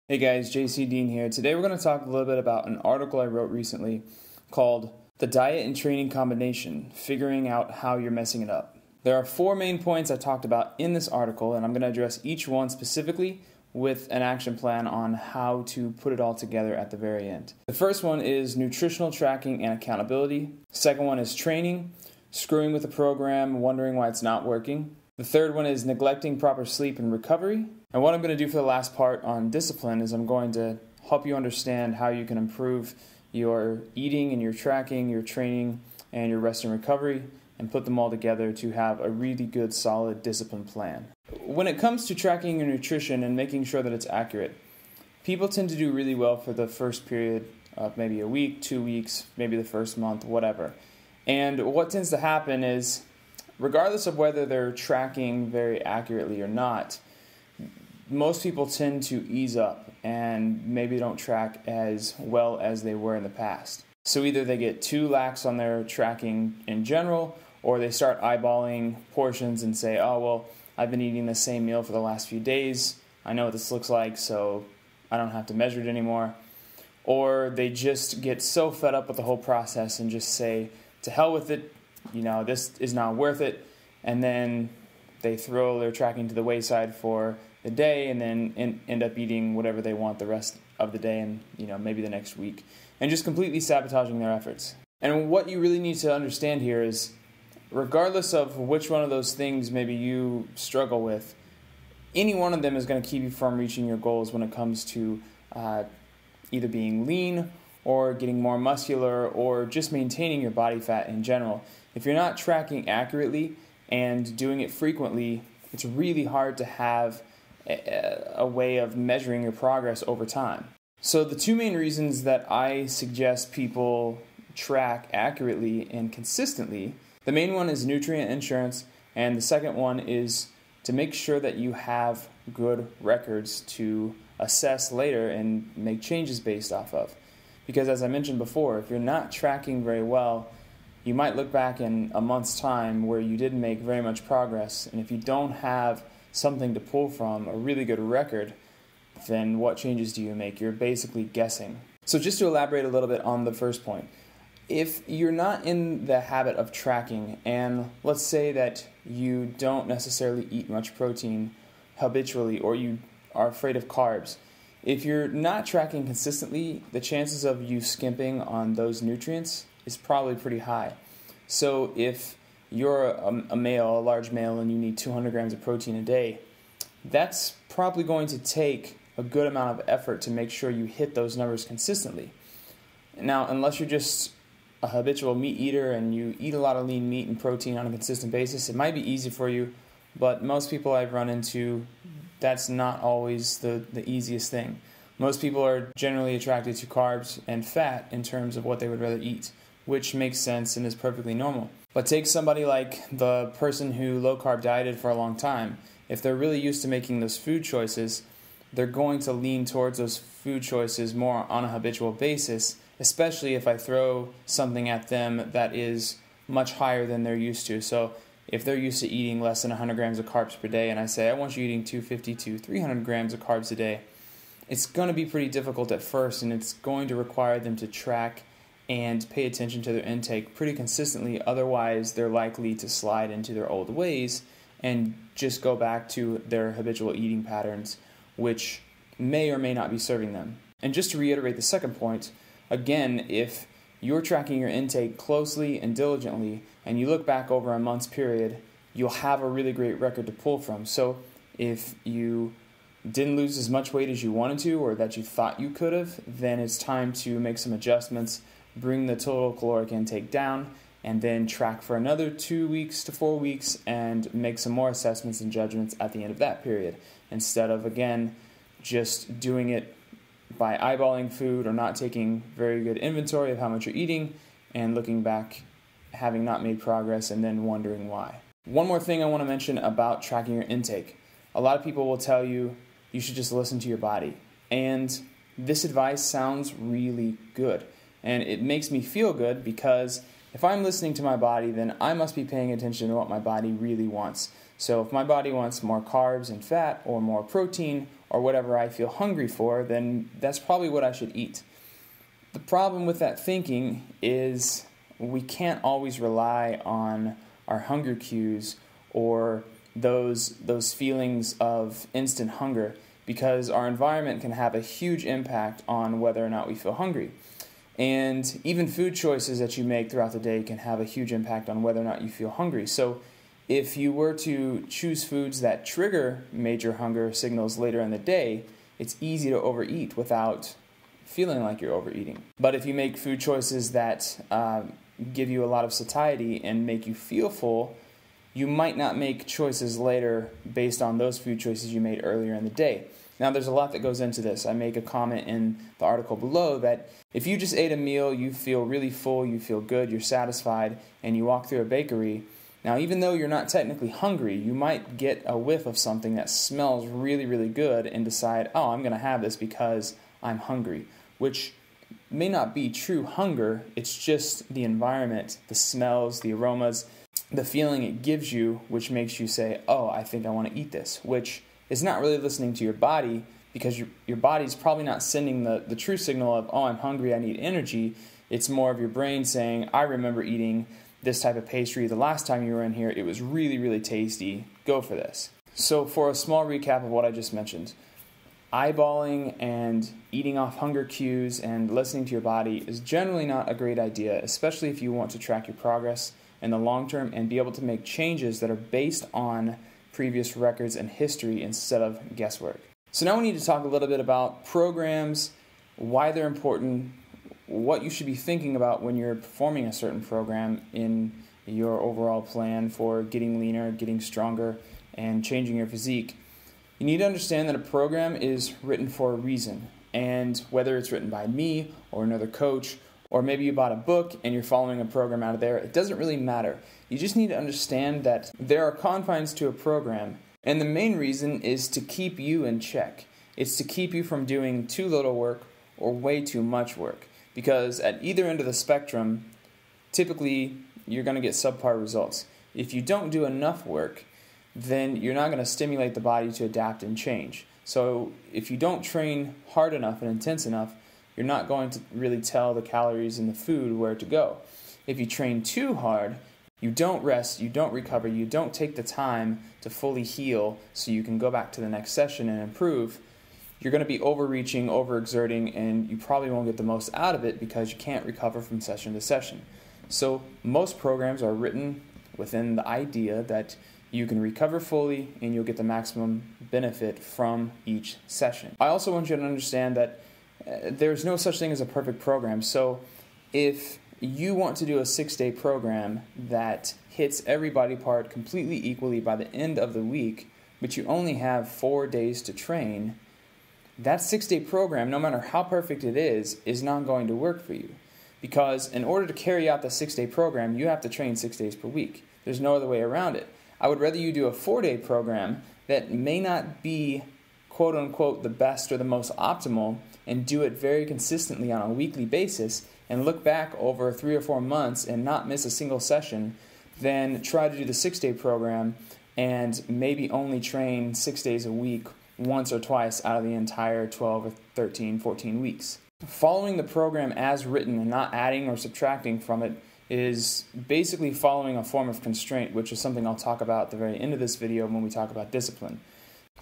Hey guys, JC Dean here. Today we're going to talk a little bit about an article I wrote recently called The Diet and Training Combination, Figuring Out How You're Messing It Up. There are 4 main points I talked about in this article, and I'm going to address each one specifically with an action plan on how to put it all together at the very end. The first one is nutritional tracking and accountability. The second one is training, screwing with the program, wondering why it's not working. The third one is neglecting proper sleep and recovery. And what I'm going to do for the last part on discipline is I'm going to help you understand how you can improve your eating and your tracking, your training, and your rest and recovery, and put them all together to have a really good, solid discipline plan. When it comes to tracking your nutrition and making sure that it's accurate, people tend to do really well for the first period of maybe a week, 2 weeks, maybe the first month, whatever. And what tends to happen is, regardless of whether they're tracking very accurately or not, most people tend to ease up and maybe don't track as well as they were in the past. So either they get too lax on their tracking in general, or they start eyeballing portions and say, oh, well, I've been eating the same meal for the last few days. I know what this looks like, so I don't have to measure it anymore. Or they just get so fed up with the whole process and just say, to hell with it, this is not worth it. And then they throw their tracking to the wayside for the day and then end up eating whatever they want the rest of the day and maybe the next week, and just completely sabotaging their efforts. And what you really need to understand here is, regardless of which one of those things maybe you struggle with, any one of them is going to keep you from reaching your goals when it comes to either being lean or getting more muscular or just maintaining your body fat in general. If you're not tracking accurately and doing it frequently, it's really hard to have a way of measuring your progress over time. So the 2 main reasons that I suggest people track accurately and consistently, the main one is nutrient insurance, and the second one is to make sure that you have good records to assess later and make changes based off of. Because as I mentioned before, if you're not tracking very well, you might look back in a month's time where you didn't make very much progress, and if you don't have something to pull from, a really good record, then what changes do you make? You're basically guessing. So just to elaborate a little bit on the first point, if you're not in the habit of tracking, and let's say that you don't necessarily eat much protein habitually, or you are afraid of carbs, if you're not tracking consistently, the chances of you skimping on those nutrients is probably pretty high. So if you're a male, a large male, and you need 200 grams of protein a day, that's probably going to take a good amount of effort to make sure you hit those numbers consistently. Now, unless you're just a habitual meat eater and you eat a lot of lean meat and protein on a consistent basis, it might be easy for you, but most people I've run into, that's not always the easiest thing. Most people are generally attracted to carbs and fat in terms of what they would rather eat, which makes sense and is perfectly normal. But take somebody like the person who low-carb dieted for a long time. If they're really used to making those food choices, they're going to lean towards those food choices more on a habitual basis, especially if I throw something at them that is much higher than they're used to. So if they're used to eating less than 100 grams of carbs per day, and I say, I want you eating 250 to 300 grams of carbs a day, it's going to be pretty difficult at first, and it's going to require them to track and pay attention to their intake pretty consistently. Otherwise, they're likely to slide into their old ways and just go back to their habitual eating patterns, which may or may not be serving them. And just to reiterate the second point, again, if you're tracking your intake closely and diligently, and you look back over a month's period, you'll have a really great record to pull from. So if you didn't lose as much weight as you wanted to, or that you thought you could have, then it's time to make some adjustments, bring the total caloric intake down, and then track for another 2 weeks to 4 weeks and make some more assessments and judgments at the end of that period, instead of, again, just doing it by eyeballing food or not taking very good inventory of how much you're eating and looking back, having not made progress, and then wondering why. One more thing I want to mention about tracking your intake. A lot of people will tell you you should just listen to your body. And this advice sounds really good. And it makes me feel good because if I'm listening to my body, then I must be paying attention to what my body really wants. So if my body wants more carbs and fat or more protein or whatever I feel hungry for, then that's probably what I should eat. The problem with that thinking is we can't always rely on our hunger cues or those feelings of instant hunger, because our environment can have a huge impact on whether or not we feel hungry. And even food choices that you make throughout the day can have a huge impact on whether or not you feel hungry. So if you were to choose foods that trigger major hunger signals later in the day, it's easy to overeat without feeling like you're overeating. But if you make food choices that give you a lot of satiety and make you feel full, you might not make choices later based on those food choices you made earlier in the day. Now, there's a lot that goes into this. I make a comment in the article below that if you just ate a meal, you feel really full, you feel good, you're satisfied, and you walk through a bakery. Now, even though you're not technically hungry, you might get a whiff of something that smells really, really good and decide, oh, I'm going to have this because I'm hungry, which may not be true hunger. It's just the environment, the smells, the aromas, the feeling it gives you, which makes you say, oh, I think I want to eat this, which is not really listening to your body, because your body's probably not sending the true signal of, oh, I'm hungry, I need energy. It's more of your brain saying, I remember eating this type of pastry the last time you were in here. It was really, really tasty. Go for this. So for a small recap of what I just mentioned, eyeballing and eating off hunger cues and listening to your body is generally not a great idea, especially if you want to track your progress in the long term and be able to make changes that are based on previous records and history instead of guesswork. So now we need to talk a little bit about programs, why they're important, what you should be thinking about when you're performing a certain program in your overall plan for getting leaner, getting stronger, and changing your physique. You need to understand that a program is written for a reason, and whether it's written by me or another coach, or maybe you bought a book and you're following a program out of there, it doesn't really matter. You just need to understand that there are confines to a program, and the main reason is to keep you in check. It's to keep you from doing too little work or way too much work, because at either end of the spectrum, typically you're going to get subpar results. If you don't do enough work, then you're not going to stimulate the body to adapt and change. So if you don't train hard enough and intense enough, you're not going to really tell the calories in the food where to go. If you train too hard, you don't rest, you don't recover, you don't take the time to fully heal so you can go back to the next session and improve, you're going to be overreaching, overexerting, and you probably won't get the most out of it because you can't recover from session to session. So most programs are written within the idea that you can recover fully and you'll get the maximum benefit from each session. I also want you to understand that there's no such thing as a perfect program. So if you want to do a 6-day program that hits every body part completely equally by the end of the week, but you only have 4 days to train, that 6-day program, no matter how perfect it is not going to work for you. Because in order to carry out the 6-day program, you have to train 6 days per week. There's no other way around it. I would rather you do a 4-day program that may not be quote-unquote the best or the most optimal, and do it very consistently on a weekly basis and look back over 3 or 4 months and not miss a single session, than try to do the 6-day program and maybe only train 6 days a week once or twice out of the entire 12 or 13, 14 weeks. Following the program as written and not adding or subtracting from it is basically following a form of constraint, which is something I'll talk about at the very end of this video when we talk about discipline.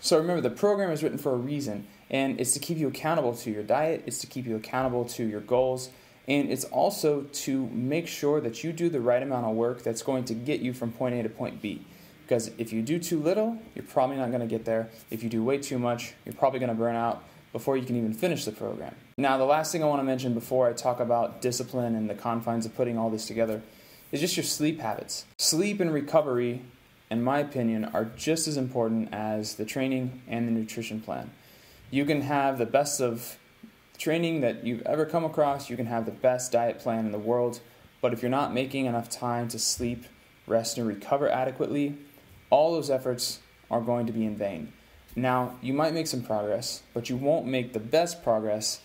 So remember, the program is written for a reason, and it's to keep you accountable to your diet, it's to keep you accountable to your goals, and it's also to make sure that you do the right amount of work that's going to get you from point A to point B. Because if you do too little, you're probably not going to get there. If you do way too much, you're probably going to burn out before you can even finish the program. Now, the last thing I want to mention before I talk about discipline and the confines of putting all this together is just your sleep habits. Sleep and recovery, in my opinion, are just as important as the training and the nutrition plan. You can have the best of training that you've ever come across, you can have the best diet plan in the world, but if you're not making enough time to sleep, rest, and recover adequately, all those efforts are going to be in vain. Now, you might make some progress, but you won't make the best progress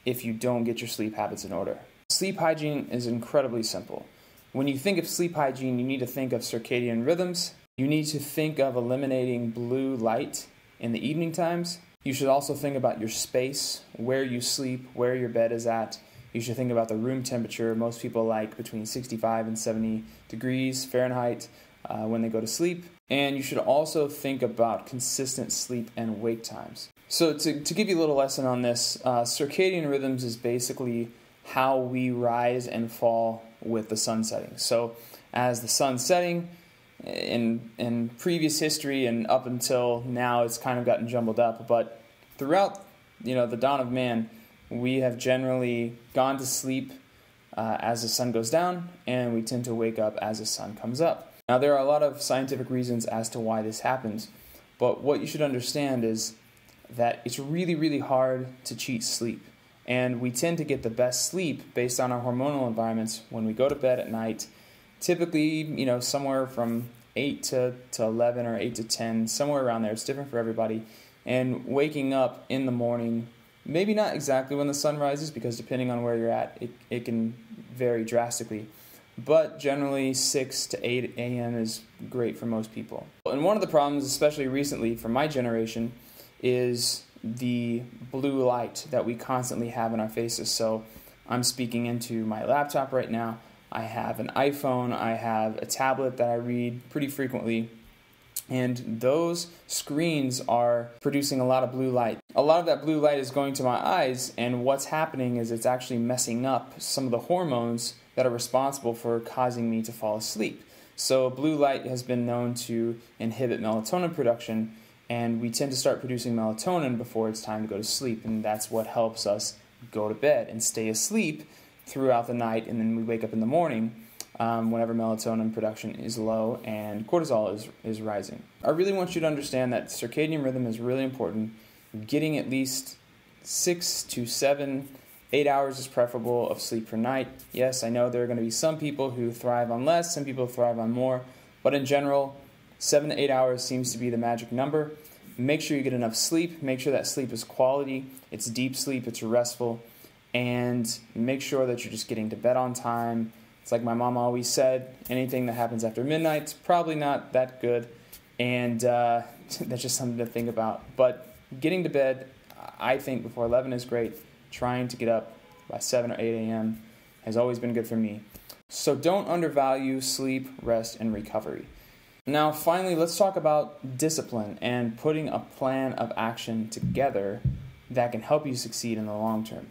if you don't get your sleep habits in order. Sleep hygiene is incredibly simple. When you think of sleep hygiene, you need to think of circadian rhythms. You need to think of eliminating blue light in the evening times. You should also think about your space, where you sleep, where your bed is at. You should think about the room temperature. Most people like between 65 and 70 degrees Fahrenheit when they go to sleep. And you should also think about consistent sleep and wake times. So to give you a little lesson on this, circadian rhythms is basically how we rise and fall with the sun setting. So as the sun's setting, in previous history and up until now, it's kind of gotten jumbled up. But throughout the dawn of man, we have generally gone to sleep as the sun goes down, and we tend to wake up as the sun comes up. Now, there are a lot of scientific reasons as to why this happens, but what you should understand is that it's really, really hard to cheat sleep. And we tend to get the best sleep based on our hormonal environments when we go to bed at night, typically, somewhere from 8 to 11 or 8 to 10, somewhere around there. It's different for everybody. And waking up in the morning, maybe not exactly when the sun rises, because depending on where you're at, it can vary drastically. But generally 6 to 8 a.m. is great for most people. And one of the problems, especially recently for my generation, is the blue light that we constantly have in our faces. So I'm speaking into my laptop right now. I have an iPhone. I have a tablet that I read pretty frequently. And those screens are producing a lot of blue light. A lot of that blue light is going to my eyes, and what's happening is it's actually messing up some of the hormones that are responsible for causing me to fall asleep. So blue light has been known to inhibit melatonin production, and we tend to start producing melatonin before it's time to go to sleep, and that's what helps us go to bed and stay asleep throughout the night, and then we wake up in the morning whenever melatonin production is low and cortisol is rising. I really want you to understand that circadian rhythm is really important. Getting at least 6 to 7, 8 hours is preferable of sleep per night. Yes, I know there are going to be some people who thrive on less, some people thrive on more, but in general, 7 to 8 hours seems to be the magic number. Make sure you get enough sleep. Make sure that sleep is quality. It's deep sleep. It's restful. And make sure that you're just getting to bed on time. It's like my mom always said, anything that happens after midnight is probably not that good. And that's just something to think about. But getting to bed, I think, before 11 is great. Trying to get up by 7 or 8 a.m. has always been good for me. So don't undervalue sleep, rest, and recovery. Now, finally, let's talk about discipline and putting a plan of action together that can help you succeed in the long term.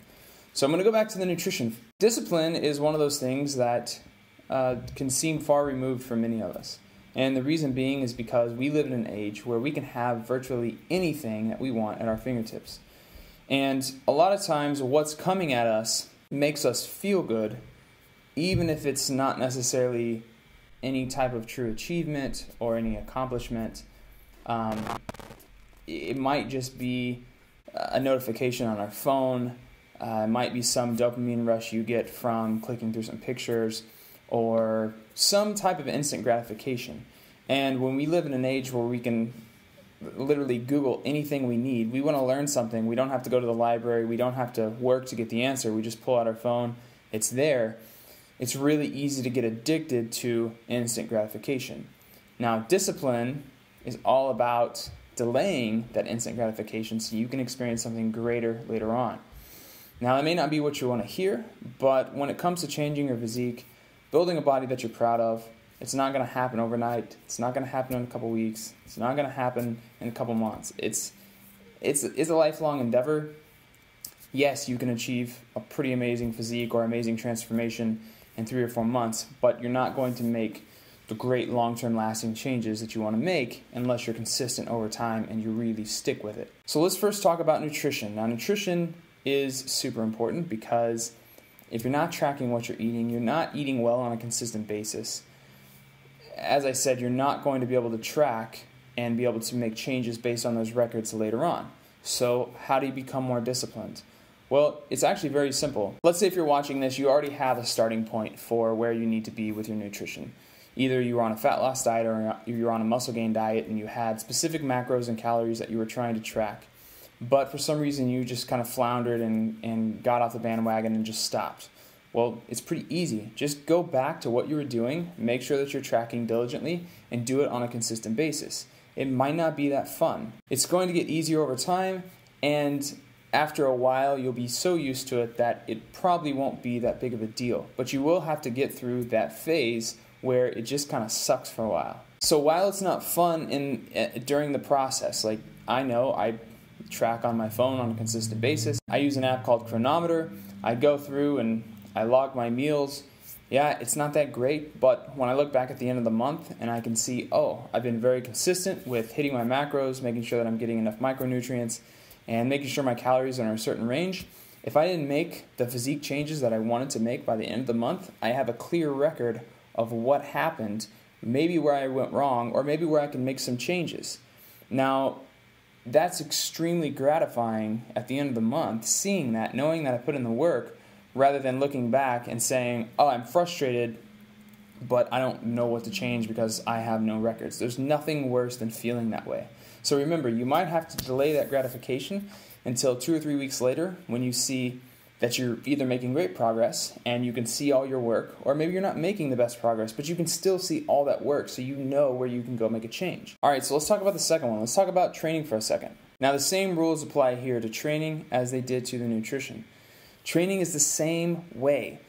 So I'm going to go back to the nutrition. Discipline is one of those things that can seem far removed from many of us. And the reason being is because we live in an age where we can have virtually anything that we want at our fingertips. And a lot of times what's coming at us makes us feel good, even if it's not necessarily any type of true achievement or any accomplishment. It might just be a notification on our phone. It might be some dopamine rush you get from clicking through some pictures or some type of instant gratification. And when we live in an age where we can literally Google anything we need, we want to learn something, we don't have to go to the library, we don't have to work to get the answer, we just pull out our phone, it's there. It's really easy to get addicted to instant gratification. Now, discipline is all about delaying that instant gratification so you can experience something greater later on. Now, that may not be what you want to hear, but when it comes to changing your physique, building a body that you're proud of, it's not going to happen overnight. It's not going to happen in a couple weeks. It's not going to happen in a couple months. It's a lifelong endeavor. Yes, you can achieve a pretty amazing physique or amazing transformation in 3 or 4 months, but you're not going to make the great long-term lasting changes that you want to make unless you're consistent over time and you really stick with it. So let's first talk about nutrition. Now, nutrition is super important because if you're not tracking what you're eating, you're not eating well on a consistent basis. As I said, you're not going to be able to track and be able to make changes based on those records later on. So how do you become more disciplined? Well, it's actually very simple. Let's say if you're watching this, you already have a starting point for where you need to be with your nutrition. Either you were on a fat loss diet or you're on a muscle gain diet and you had specific macros and calories that you were trying to track. But for some reason you just kind of floundered and got off the bandwagon and just stopped. Well, it's pretty easy. Just go back to what you were doing, make sure that you're tracking diligently, and do it on a consistent basis. It might not be that fun. It's going to get easier over time, And after a while, you'll be so used to it that it probably won't be that big of a deal. But you will have to get through that phase where it just kind of sucks for a while. So while it's not fun during the process, like I know I track on my phone on a consistent basis. I use an app called Chronometer. I go through and I log my meals. Yeah, it's not that great, but when I look back at the end of the month and I can see, oh, I've been very consistent with hitting my macros, making sure that I'm getting enough micronutrients, and making sure my calories are in a certain range. If I didn't make the physique changes that I wanted to make by the end of the month, I have a clear record of what happened, maybe where I went wrong, or maybe where I can make some changes. Now, that's extremely gratifying at the end of the month, seeing that, knowing that I put in the work, rather than looking back and saying, oh, I'm frustrated, but I don't know what to change because I have no records. There's nothing worse than feeling that way. So remember, you might have to delay that gratification until 2 or 3 weeks later when you see that you're either making great progress and you can see all your work, or maybe you're not making the best progress, but you can still see all that work so you know where you can go make a change. All right, so let's talk about the second one. Let's talk about training for a second. Now, the same rules apply here to training as they did to the nutrition. Training is the same way.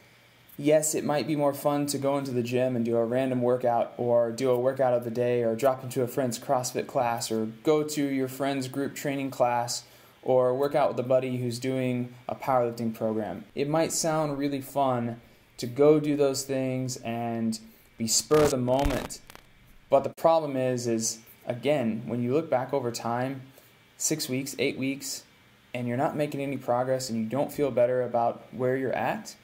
Yes, it might be more fun to go into the gym and do a random workout or do a workout of the day or drop into a friend's CrossFit class or go to your friend's group training class or work out with a buddy who's doing a powerlifting program. It might sound really fun to go do those things and be spur of the moment. But the problem is again, when you look back over time, 6 weeks, 8 weeks, and you're not making any progress and you don't feel better about where you're at,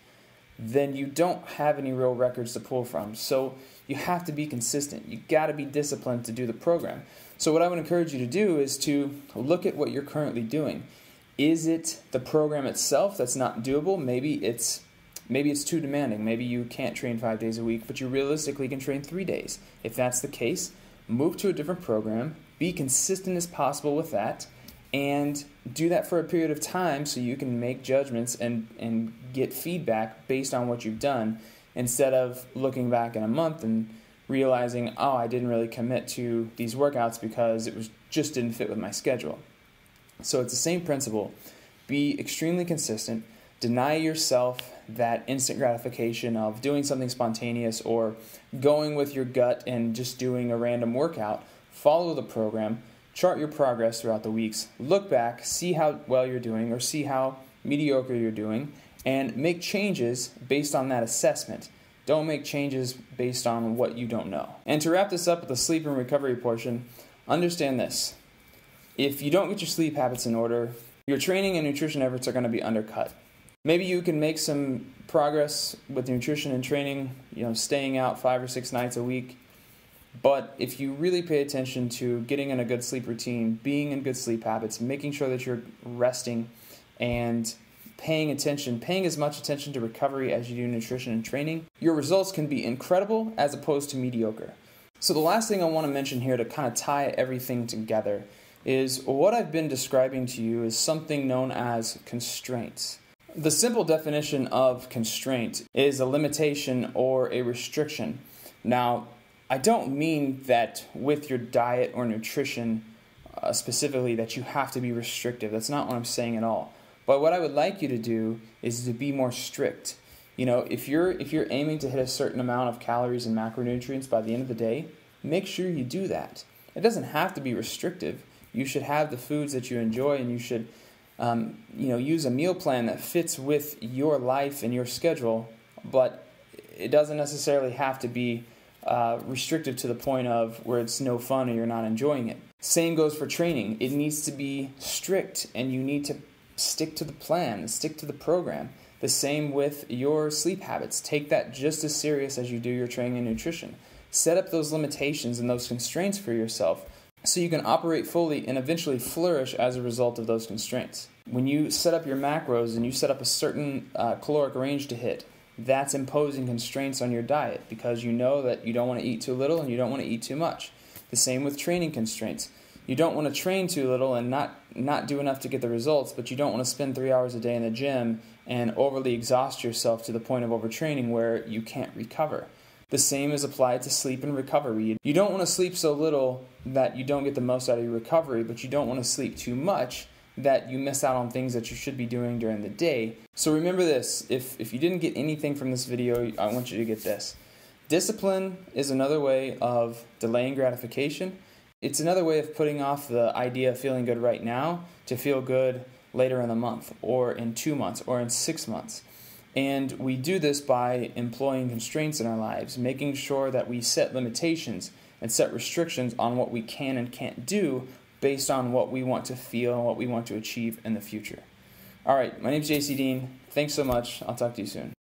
then you don't have any real records to pull from. So you have to be consistent. You got to be disciplined to do the program. So what I would encourage you to do is to look at what you're currently doing. Is it the program itself that's not doable? Maybe it's too demanding. Maybe you can't train 5 days a week, but you realistically can train 3 days. If that's the case, move to a different program, be consistent as possible with that, and do that for a period of time so you can make judgments and get feedback based on what you've done, instead of looking back in a month and realizing, oh, I didn't really commit to these workouts because it just didn't fit with my schedule. So it's the same principle. Be extremely consistent. Deny yourself that instant gratification of doing something spontaneous or going with your gut and just doing a random workout. Follow the program. Chart your progress throughout the weeks. Look back, see how well you're doing or see how mediocre you're doing, and make changes based on that assessment. Don't make changes based on what you don't know. And to wrap this up with the sleep and recovery portion, understand this. If you don't get your sleep habits in order, your training and nutrition efforts are going to be undercut. Maybe you can make some progress with nutrition and training, staying out 5 or 6 nights a week. But if you really pay attention to getting in a good sleep routine, being in good sleep habits, making sure that you're resting and paying as much attention to recovery as you do nutrition and training, your results can be incredible as opposed to mediocre. So the last thing I want to mention here to kind of tie everything together is what I've been describing to you is something known as constraints. The simple definition of constraint is a limitation or a restriction. Now, I don't mean that with your diet or nutrition specifically that you have to be restrictive. That's not what I'm saying at all. But what I would like you to do is to be more strict. If you're aiming to hit a certain amount of calories and macronutrients by the end of the day, make sure you do that. It doesn't have to be restrictive. You should have the foods that you enjoy, and you should use a meal plan that fits with your life and your schedule, but it doesn't necessarily have to be restrictive to the point of where it's no fun or you're not enjoying it. Same goes for training. It needs to be strict, and you need to stick to the plan, stick to the program. The same with your sleep habits. Take that just as serious as you do your training and nutrition. Set up those limitations and those constraints for yourself so you can operate fully and eventually flourish as a result of those constraints. When you set up your macros and you set up a certain caloric range to hit, that's imposing constraints on your diet because you know that you don't want to eat too little and you don't want to eat too much. The same with training constraints. You don't want to train too little and not do enough to get the results, but you don't want to spend 3 hours a day in the gym and overly exhaust yourself to the point of overtraining where you can't recover. The same is applied to sleep and recovery. You don't want to sleep so little that you don't get the most out of your recovery, but you don't want to sleep too much that you miss out on things that you should be doing during the day. So remember this, if you didn't get anything from this video, I want you to get this. Discipline is another way of delaying gratification. It's another way of putting off the idea of feeling good right now to feel good later in the month, or in 2 months, or in 6 months. And we do this by employing constraints in our lives, making sure that we set limitations and set restrictions on what we can and can't do based on what we want to feel and what we want to achieve in the future. All right, my name's JC Dean. Thanks so much. I'll talk to you soon.